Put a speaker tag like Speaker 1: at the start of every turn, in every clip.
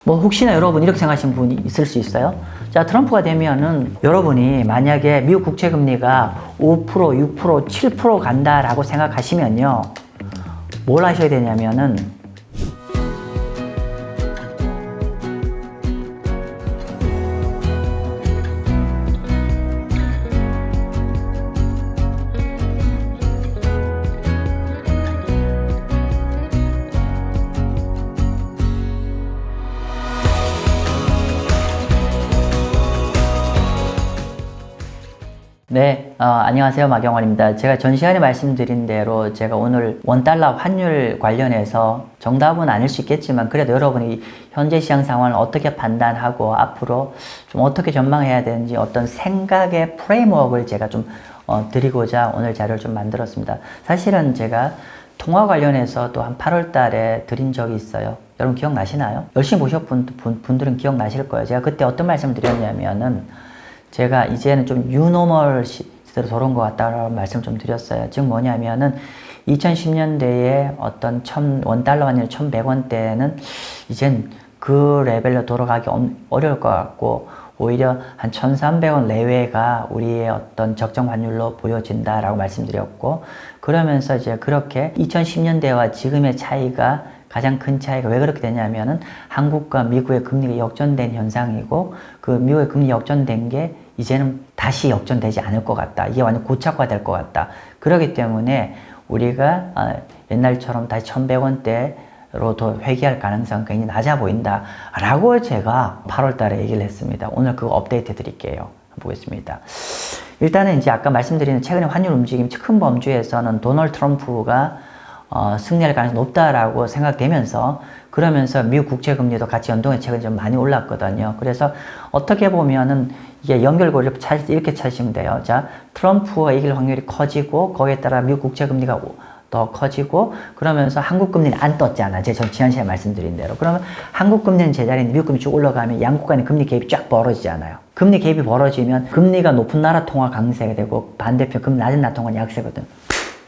Speaker 1: 뭐 혹시나 여러분 이렇게 생각하시는 분이 있을 수 있어요. 자, 트럼프가 되면은 여러분이 만약에 미국 국채 금리가 5%, 6%, 7% 간다라고 생각하시면요, 뭘 하셔야 되냐면은 네, 안녕하세요. 마경원입니다. 제가 전 시간에 말씀드린 대로 제가 오늘 원달러 환율 관련해서 정답은 아닐 수 있겠지만 그래도 여러분이 현재 시장 상황을 어떻게 판단하고 앞으로 좀 어떻게 전망해야 되는지 어떤 생각의 프레임워크를 제가 좀 드리고자 오늘 자료를 좀 만들었습니다. 사실은 제가 통화 관련해서 또 한 8월 달에 드린 적이 있어요. 여러분 기억나시나요? 열심히 보셨던 분들은 기억나실 거예요. 제가 그때 어떤 말씀을 드렸냐면은 제가 이제는 좀 뉴노멀 시대로 돌아온 것 같다라는 말씀을 좀 드렸어요. 즉 뭐냐면은 2010년대에 어떤 원달러 환율 1100원대는 이젠 그 레벨로 돌아가기 어려울 것 같고 오히려 한 1300원 내외가 우리의 어떤 적정 환율로 보여진다라고 말씀드렸고, 그러면서 이제 그렇게 2010년대와 지금의 차이가 가장 큰 차이가 왜 그렇게 되냐면은 한국과 미국의 금리가 역전된 현상이고, 그 미국의 금리 역전된 게 이제는 다시 역전되지 않을 것 같다. 이게 완전 고착화될 것 같다. 그렇기 때문에 우리가 옛날처럼 다시 1100원대로 더 회귀할 가능성이 굉장히 낮아 보인다 라고 제가 8월 달에 얘기를 했습니다. 오늘 그거 업데이트 드릴게요. 보겠습니다. 일단은 이제 아까 말씀드린 최근의 환율 움직임 큰 범주에서는 도널드 트럼프가 승리할 가능성이 높다라고 생각되면서, 그러면서 미국 국채 금리도 같이 연동해 최근에 좀 많이 올랐거든요. 그래서 어떻게 보면은 이게 연결고리를 이렇게 찾으시면 돼요. 자, 트럼프가 이길 확률이 커지고 거기에 따라 미국 국채 금리가 더 커지고, 그러면서 한국 금리는 안 떴잖아. 제가 지난 시간에 말씀드린 대로. 그러면 한국 금리는 제자리인데 미국 금리 쭉 올라가면 양국 간의 금리 개입이 쫙 벌어지잖아요. 금리 개입이 벌어지면 금리가 높은 나라 통화 강세가 되고 반대편 금리 낮은 나라 통화 약세거든.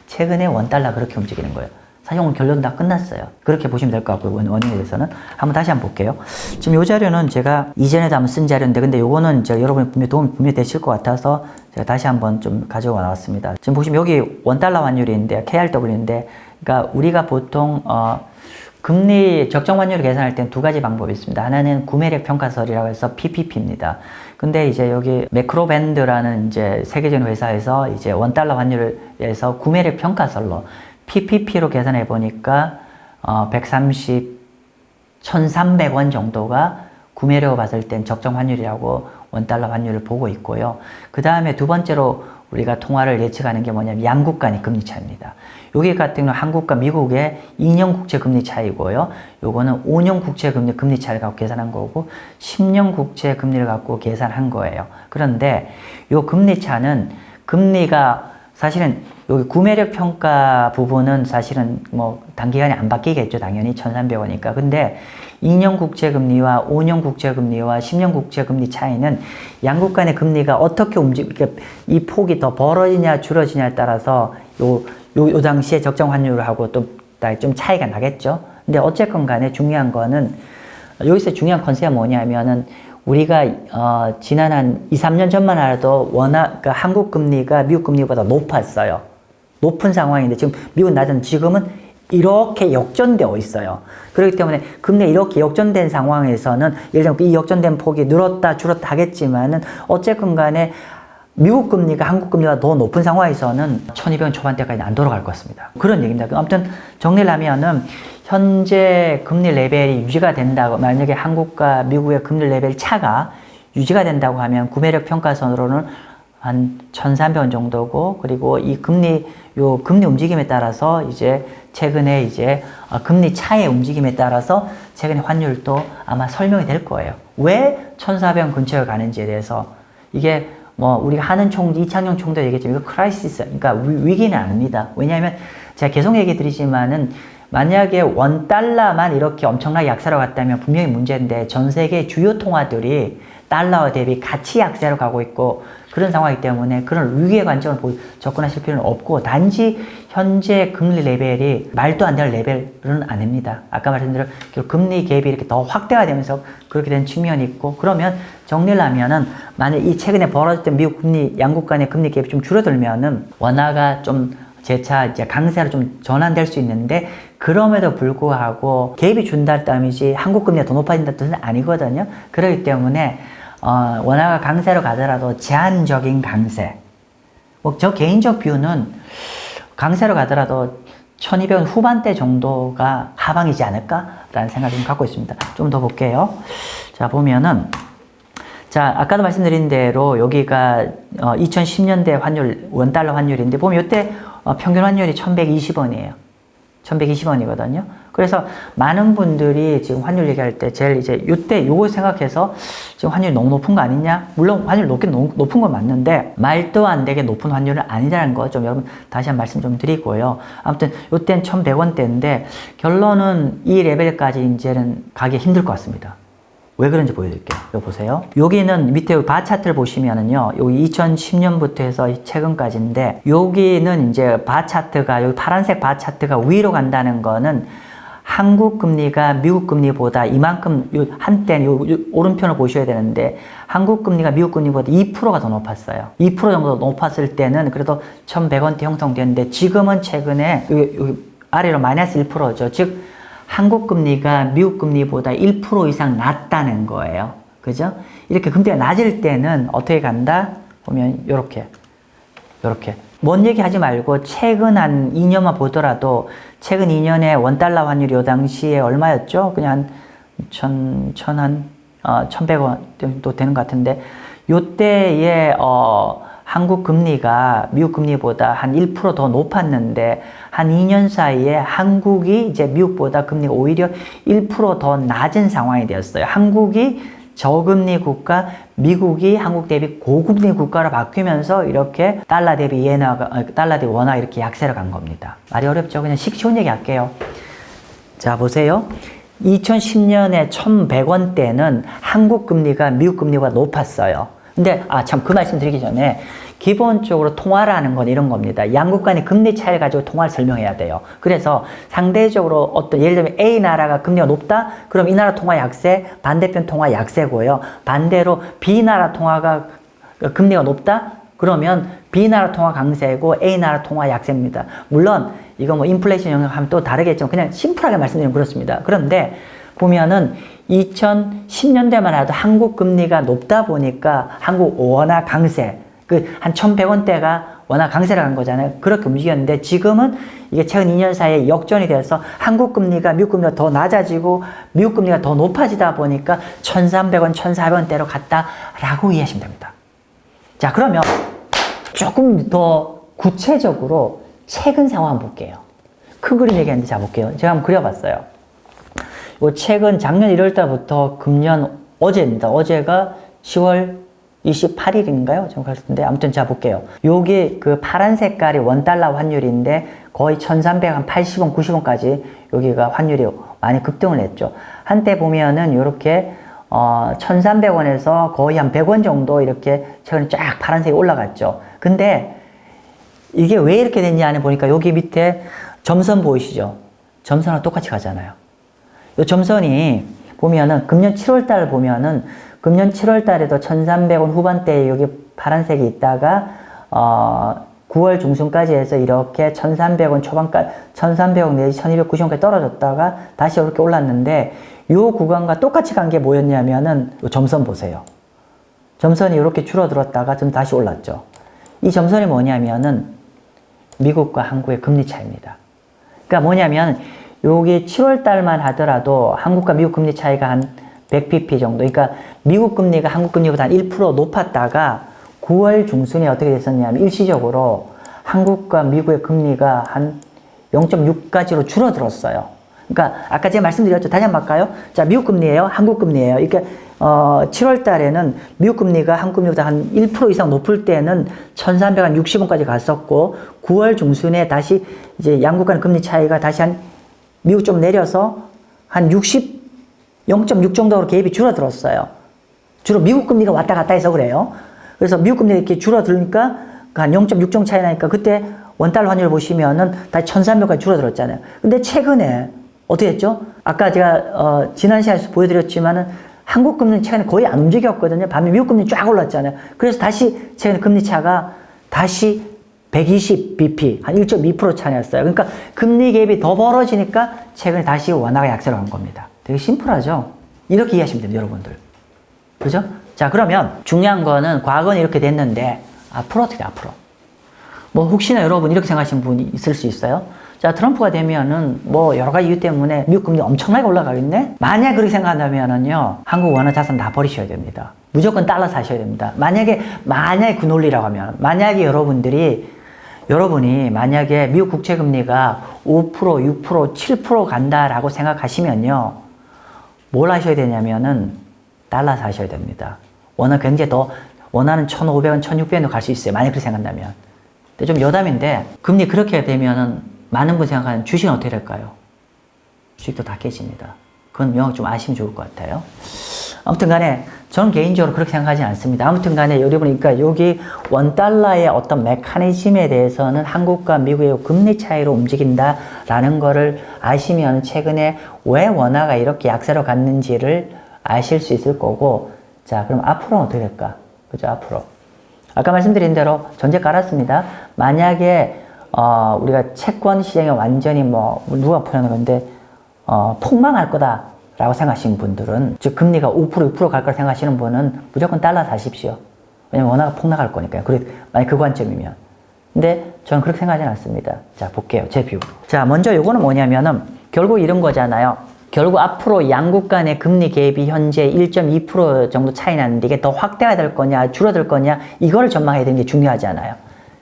Speaker 1: 최근에 원달러 그렇게 움직이는 거예요. 사실 오늘 결론 다 끝났어요. 그렇게 보시면 될 것 같고요. 원인에 대해서는 다시 한번 볼게요. 지금 이 자료는 제가 이전에도 한번 쓴 자료인데, 근데 요거는 여러분이 도움이 분명히 되실 것 같아서 제가 다시 한번 좀 가져와 나왔습니다. 지금 보시면 여기 원달러 환율인데 KRW인데, 그러니까 우리가 보통 금리 적정 환율을 계산할 때는 두 가지 방법이 있습니다. 하나는 구매력 평가설이라고 해서 PPP입니다. 근데 이제 여기 매크로밴드라는 이제 세계적인 회사에서 이제 원달러 환율에서 구매력 평가설로 PPP로 계산해 보니까 1,300원 정도가 구매력을 봤을 땐 적정 환율이라고 원달러 환율을 보고 있고요. 그 다음에 두 번째로 우리가 통화를 예측하는 게 뭐냐면 양국 간의 금리 차이입니다. 여기 같은 경우는 한국과 미국의 2년 국채 금리 차이고요. 요거는 5년 국채 금리 차이를 갖고 계산한 거고 10년 국채 금리를 갖고 계산한 거예요. 그런데 요 금리 차는 금리가 사실은 여기 구매력 평가 부분은 사실은 뭐 단기간에 안 바뀌겠죠. 당연히 1,300원이니까. 근데 2년 국채금리와 5년 국채금리와 10년 국채금리 차이는 양국 간의 금리가 어떻게 이 폭이 더 벌어지냐 줄어지냐에 따라서 요 당시에 적정 환율하고 또 좀 차이가 나겠죠. 근데 어쨌건 간에 중요한 거는, 여기서 중요한 컨셉이 뭐냐면은 우리가 지난 한 2, 3년 전만 하더라도 워낙 한국 금리가 미국 금리보다 높았어요. 높은 상황인데 지금 미국은 낮은, 지금은 이렇게 역전되어 있어요. 그렇기 때문에 금리가 이렇게 역전된 상황에서는 예를 들면 이 역전된 폭이 늘었다 줄었다 하겠지만은 어쨌건 간에 미국 금리가 한국 금리가 더 높은 상황에서는 1200원 초반대까지는 안 돌아갈 것 같습니다. 그런 얘기입니다. 아무튼 정리를 하면은 현재 금리 레벨이 유지가 된다고, 만약에 한국과 미국의 금리 레벨 차가 유지가 된다고 하면 구매력 평가선으로는 한 1,300원 정도고, 그리고 이 금리 움직임에 따라서 이제 최근에 이제 금리 차의 움직임에 따라서 최근에 환율도 아마 설명이 될 거예요. 왜 1,400원 근처에 가는지에 대해서. 이게 뭐 우리가 하는 이창용 총도 얘기했지만 이거 크라이시스, 그러니까 위기는 아닙니다. 왜냐하면 제가 계속 얘기 드리지만은 만약에 원달러만 이렇게 엄청나게 약세로 갔다면 분명히 문제인데, 전 세계 주요 통화들이 달러와 대비 같이 약세로 가고 있고 그런 상황이기 때문에 그런 위기의 관점을 접근하실 필요는 없고, 단지 현재 금리 레벨이 말도 안 되는 레벨은 아닙니다. 아까 말씀드린 금리 갭이 이렇게 더 확대가 되면서 그렇게 된 측면이 있고, 그러면 정리를 하면은 만약 이 최근에 벌어졌던 미국 금리, 양국 간의 금리 갭이 좀 줄어들면은 원화가 좀 재차 이제 강세로 좀 전환될 수 있는데, 그럼에도 불구하고 갭이 준다는 뜻이지 한국 금리가 더 높아진다는 뜻은 아니거든요. 그렇기 때문에 원화가 강세로 가더라도 제한적인 강세. 뭐 저 개인적 뷰는 강세로 가더라도 1200원 후반대 정도가 하방이지 않을까라는 생각을 좀 갖고 있습니다. 좀 더 볼게요. 자, 보면은, 자, 아까도 말씀드린 대로 여기가 2010년대 환율, 원달러 환율인데, 보면 이때 평균 환율이 1120원이에요. 1120원이거든요. 그래서 많은 분들이 지금 환율 얘기할 때 제일 이제 요때 요거 생각해서 지금 환율이 너무 높은 거 아니냐? 물론 환율 높은 건 맞는데 말도 안 되게 높은 환율은 아니라는 거 좀 여러분 다시 한 말씀 좀 드리고요. 아무튼 요때는 1100원대인데 결론은 이 레벨까지 이제는 가기 힘들 것 같습니다. 왜 그런지 보여드릴게요. 여기 보세요. 여기는 밑에 바 차트를 보시면은요, 여기 2010년부터 해서 최근까지인데, 여기는 이제 바 차트가, 여기 파란색 바 차트가 위로 간다는 거는 한국 금리가 미국 금리보다 이만큼, 한때는 요 오른편을 보셔야 되는데, 한국 금리가 미국 금리보다 2%가 더 높았어요. 2% 정도 높았을 때는 그래도 1100원대 형성되는데, 지금은 최근에, 여기 아래로 마이너스 1%죠. 즉, 한국 금리가 미국 금리보다 1% 이상 낮다는 거예요. 그죠? 이렇게 금리가 낮을 때는 어떻게 간다? 보면 요렇게. 뭔 얘기 하지 말고 최근 한 2년만 보더라도 최근 2년에 원달러 환율이 요 당시에 얼마였죠? 그냥 한 1100원 정도 되는 것 같은데, 요때에 한국 금리가 미국 금리보다 한 1% 더 높았는데, 한 2년 사이에 한국이 이제 미국보다 금리가 오히려 1% 더 낮은 상황이 되었어요. 한국이 저금리 국가, 미국이 한국 대비 고금리 국가로 바뀌면서 이렇게 달러 대비 원화 이렇게 약세로 간 겁니다. 말이 어렵죠? 그냥 쉬운 얘기 할게요. 자, 보세요. 2010년에 1100원대는 한국 금리가 미국 금리보다 높았어요. 근데, 참, 그 말씀 드리기 전에, 기본적으로 통화라는 건 이런 겁니다. 양국 간의 금리 차이를 가지고 통화를 설명해야 돼요. 그래서 상대적으로 예를 들면 A 나라가 금리가 높다? 그럼 이 나라 통화 약세, 반대편 통화 약세고요. 반대로 B 나라 통화가 금리가 높다? 그러면 B 나라 통화 강세고 A 나라 통화 약세입니다. 물론, 이거 뭐 인플레이션 영향하면 또 다르겠지만 그냥 심플하게 말씀드리면 그렇습니다. 그런데, 보면은 2010년대만 해도 한국 금리가 높다 보니까 한국 원화 강세, 한 1100원대가 원화 강세를 간 거잖아요. 그렇게 움직였는데 지금은 이게 최근 2년 사이에 역전이 돼서 한국 금리가 미국 금리가 더 낮아지고 미국 금리가 더 높아지다 보니까 1300원, 1400원대로 갔다라고 이해하시면 됩니다. 자, 그러면 조금 더 구체적으로 최근 상황 한번 볼게요. 큰 그림 얘기하는데 자 볼게요. 제가 한번 그려봤어요. 요 최근 작년 1월달부터 금년 어제입니다. 어제가 10월 28일인가요? 정확할 텐데 아무튼 자 볼게요. 요게 그 파란 색깔이 원달러 환율인데 거의 1380원, 90원까지 여기가 환율이 많이 급등을 했죠. 한때 보면은 요렇게 1300원에서 거의 한 100원 정도 이렇게 최근에 쫙 파란색이 올라갔죠. 근데 이게 왜 이렇게 됐냐 보니까 여기 밑에 점선 보이시죠? 점선하고 똑같이 가잖아요. 요 점선이 보면은 금년 7월달 보면은 금년 7월 달에도 1300원 후반대에 여기 파란색이 있다가 9월 중순까지 해서 이렇게 1300원 초반까지 1300원 내지 1290원까지 떨어졌다가 다시 이렇게 올랐는데 이 구간과 똑같이 간 게 뭐였냐면은 이 점선 보세요. 점선이 이렇게 줄어들었다가 좀 다시 올랐죠. 이 점선이 뭐냐면은 미국과 한국의 금리 차이입니다. 그러니까 뭐냐면 여기 7월 달만 하더라도 한국과 미국 금리 차이가 한 100pp 정도. 그러니까 미국 금리가 한국 금리보다 한 1% 높았다가 9월 중순에 어떻게 됐었냐면 일시적으로 한국과 미국의 금리가 한 0.6까지로 줄어들었어요. 그러니까 아까 제가 말씀드렸죠. 다시 한번 할까요? 자, 미국 금리예요, 한국 금리예요. 그러니까 7월 달에는 미국 금리가 한국 금리보다 한 1% 이상 높을 때는 1360원까지 갔었고 9월 중순에 다시 이제 양국 간 금리 차이가 다시 한 미국 좀 내려서 한 0.6 정도로 갭이 줄어들었어요. 주로 미국 금리가 왔다 갔다 해서 그래요. 그래서 미국 금리가 이렇게 줄어들니까 한 0.6정 차이 나니까 그때 원달러 환율 보시면은 다시 1,300까지 줄어들었잖아요. 근데 최근에 어떻게 했죠? 아까 제가 지난 시간에서 보여드렸지만은 한국 금리는 최근에 거의 안 움직였거든요. 반면 미국 금리 쫙 올랐잖아요. 그래서 다시 최근에 금리 차가 다시 120bp, 한 1.2% 차이났어요. 그러니까 금리 갭이 더 벌어지니까 최근에 다시 원화가 약세로 간 겁니다. 되게 심플하죠? 이렇게 이해하시면 됩니다, 여러분들. 그죠? 자, 그러면 중요한 거는 과거는 이렇게 됐는데 앞으로 어떻게 앞으로? 뭐 혹시나 여러분 이렇게 생각하시는 분이 있을 수 있어요. 자, 트럼프가 되면은 뭐 여러 가지 이유 때문에 미국 금리 엄청나게 올라가겠네? 만약 그렇게 생각한다면은요, 한국 원화 자산 다 버리셔야 됩니다. 무조건 달러 사셔야 됩니다. 만약에 그 논리라고 하면, 만약에 여러분이 만약에 미국 국채 금리가 5%, 6%, 7% 간다라고 생각하시면요, 뭘 하셔야 되냐면은 달러 사셔야 됩니다. 원화 굉장히 원화는 1,500원, 1,600원도 갈 수 있어요. 만약 그렇게 생각한다면. 근데 좀 여담인데, 금리 그렇게 되면은 많은 분이 생각하는 주식은 어떻게 될까요? 주식도 다 깨집니다. 그건 영역 좀 아시면 좋을 것 같아요. 아무튼 간에, 저는 개인적으로 그렇게 생각하지 않습니다. 아무튼 간에, 여러분, 그러니까 여기 원달러의 어떤 메커니즘에 대해서는 한국과 미국의 금리 차이로 움직인다라는 거를 아시면 최근에 왜 원화가 이렇게 약세로 갔는지를 아실 수 있을 거고, 자, 그럼 앞으로는 어떻게 될까? 그죠, 앞으로. 아까 말씀드린 대로 전제 깔았습니다. 만약에 우리가 채권 시장이 완전히 누가 표현한 건데, 폭망할 거다라고 생각하시는 분들은, 즉, 금리가 5%, 6% 갈 거라 생각하시는 분은 무조건 달러 사십시오. 왜냐면 원화가 폭락할 거니까요. 만약 그 관점이면. 근데 저는 그렇게 생각하지는 않습니다. 자, 볼게요. 제 뷰. 자, 먼저 요거는 뭐냐면은, 결국 이런 거잖아요. 결국 앞으로 양국 간의 금리 갭이 현재 1.2% 정도 차이 나는데 이게 더 확대가 될 거냐, 줄어들 거냐, 이거를 전망해야 되는 게 중요하잖아요.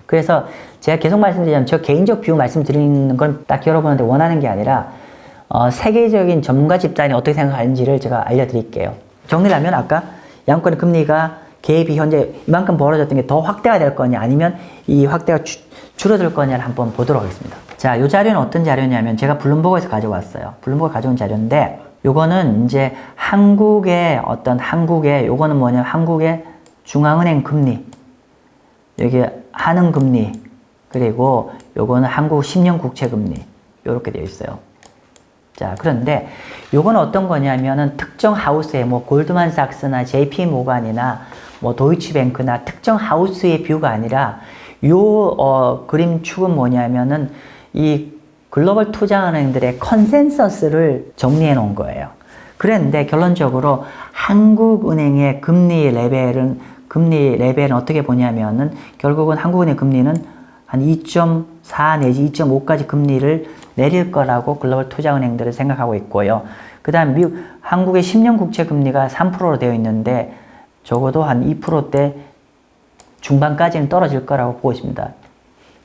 Speaker 1: 그래서 제가 계속 말씀드리자면 저 개인적 뷰 말씀드리는 건 딱 여러분한테 원하는 게 아니라 세계적인 전문가 집단이 어떻게 생각하는지를 제가 알려드릴게요. 정리를 하면 아까 양국간의 금리가 갭이 현재 이만큼 벌어졌던 게 더 확대가 될 거냐 아니면 이 확대가 줄어들 거냐를 한번 보도록 하겠습니다. 자, 이 자료는 어떤 자료냐면 제가 블룸버그에서 가져왔어요. 블룸버그 가져온 자료인데 요거는 이제 요거는 뭐냐면 한국의 중앙은행 금리, 여기 한은금리, 그리고 요거는 한국 10년 국채금리, 요렇게 되어 있어요. 자, 그런데 요거는 어떤 거냐면은 특정 하우스의 골드만삭스나 JP 모간이나 도이치뱅크나 특정 하우스의 뷰가 아니라 요 그림 축은 뭐냐면은 이 글로벌 투자은행들의 컨센서스를 정리해 놓은 거예요. 그랬는데 결론적으로 한국은행의 금리 레벨은 어떻게 보냐면은 결국은 한국은행 금리는 한 2.4 내지 2.5까지 금리를 내릴 거라고 글로벌 투자은행들은 생각하고 있고요. 그 다음 한국의 10년 국채 금리가 3%로 되어 있는데 적어도 한 2%대 중반까지는 떨어질 거라고 보고 있습니다.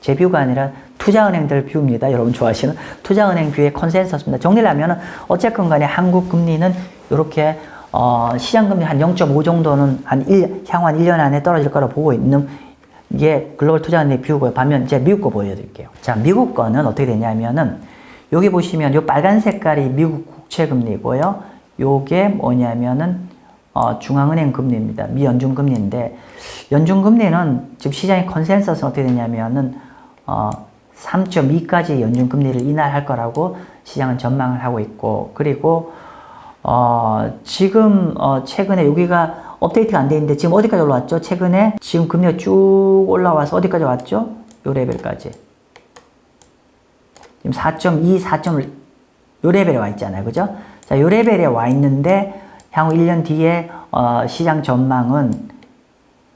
Speaker 1: 제 뷰가 아니라 투자은행들 뷰입니다. 여러분 좋아하시는 투자은행 뷰의 컨센서스입니다. 정리를 하면 어쨌건 간에 한국 금리는 이렇게 시장금리 한 0.5 정도는 향후 한 1년 안에 떨어질 거라고 보고 있는 게 글로벌 투자은행 뷰고요. 반면 제가 미국 거 보여드릴게요. 자, 미국 거는 어떻게 되냐면은 여기 보시면 요 빨간 색깔이 미국 국채 금리고요. 요게 뭐냐면은 중앙은행 금리입니다. 미 연준 금리인데 연준 금리는 지금 시장의 컨센서스는 어떻게 되냐면은 3.2까지 연준 금리를 인하할 거라고 시장은 전망을 하고 있고, 그리고 지금 최근에 여기가 업데이트가 안 돼 있는데 지금 어디까지 올라왔죠? 최근에 지금 금리가 쭉 올라와서 어디까지 왔죠? 요 레벨까지. 지금 4.2, 4.1 요 레벨에 와 있잖아요. 그죠? 자, 요 레벨에 와 있는데 향후 1년 뒤에 시장 전망은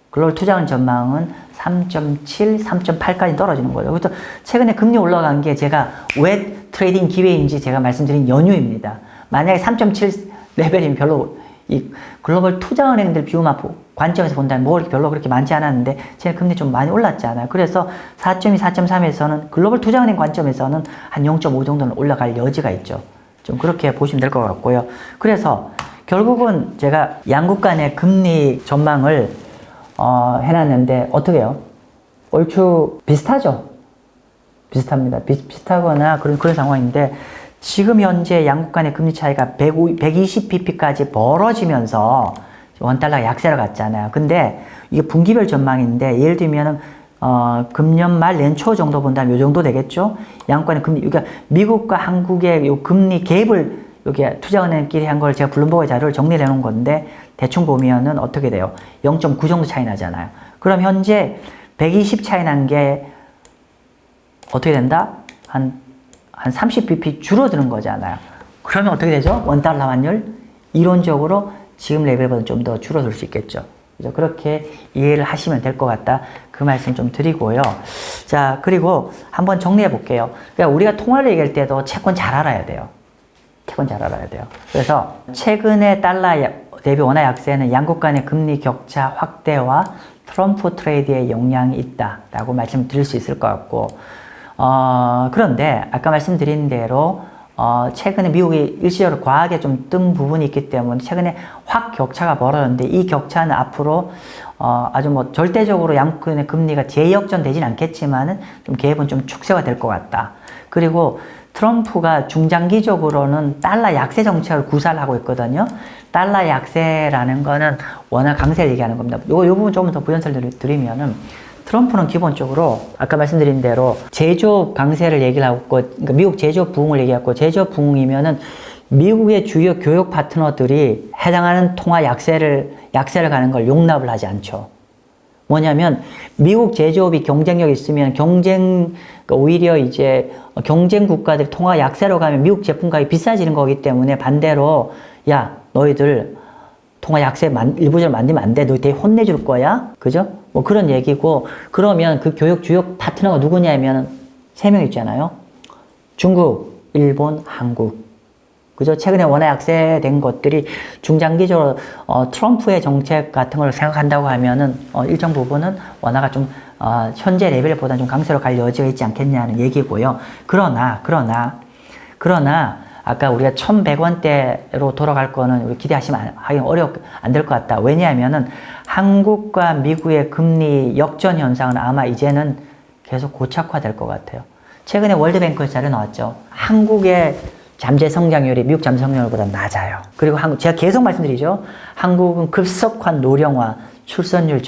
Speaker 1: 글로벌 투자원 전망은 3.7, 3.8까지 떨어지는 거죠. 그래서 최근에 금리 올라간 게 제가 왜 트레이딩 기회인지 제가 말씀드린 연유입니다. 만약에 3.7 레벨이면 별로 이 글로벌 투자은행들 비율만 관점에서 본다면 별로 그렇게 많지 않았는데 제가 금리 좀 많이 올랐잖아요. 그래서 4.2, 4.3에서는 글로벌 투자은행 관점에서는 한 0.5 정도는 올라갈 여지가 있죠. 좀 그렇게 보시면 될 것 같고요. 그래서 결국은 제가 양국 간의 금리 전망을 해놨는데 어떻게 해요? 얼추 비슷하죠? 비슷합니다. 비슷하거나 그런 상황인데 지금 현재 양국 간의 금리 차이가 120bp까지 벌어지면서 원달러가 약세로 갔잖아요. 근데 이게 분기별 전망인데 예를 들면은 금년 말 연초 정도 본다면 요 정도 되겠죠. 양권의 금리, 그러니까 미국과 한국의 요 금리 갭을 여기 투자은행끼리 한 걸 제가 블룸버그 자료를 정리해 놓은 건데 대충 보면은 어떻게 돼요? 0.9 정도 차이 나잖아요. 그럼 현재 120 차이 난 게 어떻게 된다? 한 30bp 줄어드는 거잖아요. 그러면 어떻게 되죠? 원달러 환율 이론적으로 지금 레벨보다 좀 더 줄어들 수 있겠죠. 그죠? 그렇게 이해를 하시면 될 것 같다. 그 말씀 좀 드리고요. 자, 그리고 한번 정리해 볼게요. 그러니까 우리가 통화를 얘기할 때도 채권 잘 알아야 돼요. 채권 잘 알아야 돼요. 그래서 최근에 달러 대비 원화 약세는 양국 간의 금리 격차 확대와 트럼프 트레이드에 영향이 있다라고 말씀드릴 수 있을 것 같고, 그런데 아까 말씀드린 대로 최근에 미국이 일시적으로 과하게 좀 뜬 부분이 있기 때문에 최근에 확 격차가 벌어졌는데 이 격차는 앞으로 아주 뭐 절대적으로 양국 간의 금리가 재역전되진 않겠지만은 좀 갭은 좀 축소가 될 것 같다. 그리고 트럼프가 중장기적으로는 달러 약세 정책을 구사를 하고 있거든요. 달러 약세라는 거는 원화 강세를 얘기하는 겁니다. 요 부분 조금 더 부연설을 드리면은 트럼프는 기본적으로 아까 말씀드린 대로 제조업 강세를 얘기를 하고 있고, 그러니까 미국 제조업 부흥을 얘기하고, 제조업 부흥이면은 미국의 주요 교역 파트너들이 해당하는 통화 약세를 가는 걸 용납을 하지 않죠. 뭐냐면 미국 제조업이 경쟁력이 있으면 그러니까 오히려 이제 경쟁 국가들이 통화 약세로 가면 미국 제품 가격이 비싸지는 거기 때문에 반대로 야 너희들 통화 약세 일부적으로 만들면 안 돼. 너희 되게 혼내줄 거야. 그죠? 뭐 그런 얘기고, 그러면 그 교역 주요 파트너가 누구냐면 3명 있잖아요. 중국, 일본, 한국. 그죠? 최근에 원화 약세된 것들이 중장기적으로 트럼프의 정책 같은 걸 생각한다고 하면은 일정 부분은 원화가 좀 현재 레벨보다 좀 강세로 갈 여지가 있지 않겠냐는 얘기고요. 그러나 아까 우리가 1,100원대로 돌아갈 거는 우리 기대하시면 안 될 것 같다. 왜냐하면은 한국과 미국의 금리 역전 현상은 아마 이제는 계속 고착화될 것 같아요. 최근에 월드뱅크 자료 나왔죠. 한국의 잠재 성장률이 미국 잠재 성장률보다 낮아요. 그리고 제가 계속 말씀드리죠. 한국은 급속한 노령화, 출산율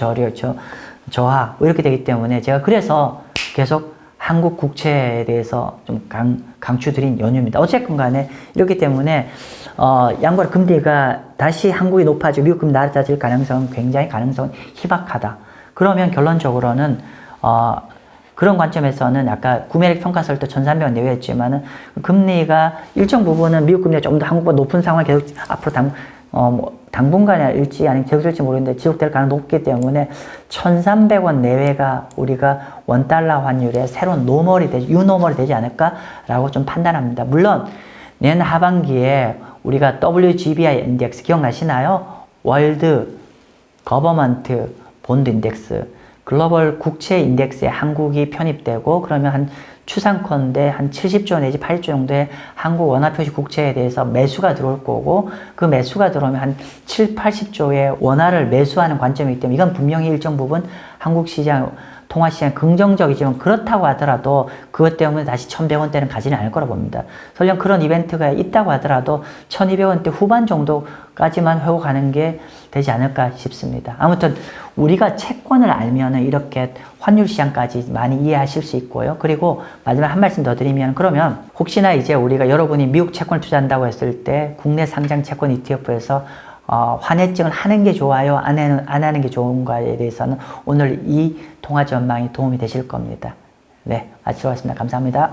Speaker 1: 저하 이렇게 되기 때문에 제가 그래서 계속 한국 국채에 대해서 좀 강추드린 연유입니다. 어쨌건 간에 이렇기 때문에 양국 금리가 다시 한국이 높아지고 미국 금리 낮아질 가능성은 굉장히 희박하다. 그러면 결론적으로는 그런 관점에서는 아까 구매력 평가서를 또 1,300원 내외했지만은 금리가 일정 부분은 미국 금리가 좀 더 한국보다 높은 상황이 계속 앞으로 당분간에 일지 아니면 계속될지 모르겠는데 지속될 가능성이 높기 때문에 1,300원 내외가 우리가 원달러 환율의 새로운 유노멀이 되지 않을까라고 좀 판단합니다. 물론 내년 하반기에 우리가 WGBI 인덱스 기억나시나요? 월드 거버먼트 본드 인덱스 글로벌 국채 인덱스에 한국이 편입되고 그러면 한 추상컨대 한 70조 내지 80조 정도의 한국 원화표시 국채에 대해서 매수가 들어올 거고 그 매수가 들어오면 한 7, 80조의 원화를 매수하는 관점이기 때문에 이건 분명히 일정 부분 한국 시장, 통화 시장 긍정적이지만 그렇다고 하더라도 그것 때문에 다시 1,100원대는 가지는 않을 거라고 봅니다. 설령 그런 이벤트가 있다고 하더라도 1,200원대 후반 정도까지만 회복하는 게 되지 않을까 싶습니다. 아무튼 우리가 채권을 알면은 이렇게 환율 시장까지 많이 이해하실 수 있고요. 그리고 마지막 한 말씀 더 드리면 그러면 혹시나 이제 우리가 여러분이 미국 채권을 투자한다고 했을 때 국내 상장 채권 ETF에서 환해증을 하는 게 좋아요? 안 하는 게 좋은가에 대해서는 오늘 이 통화 전망이 도움이 되실 겁니다. 네, 마치도록 하겠습니다. 감사합니다.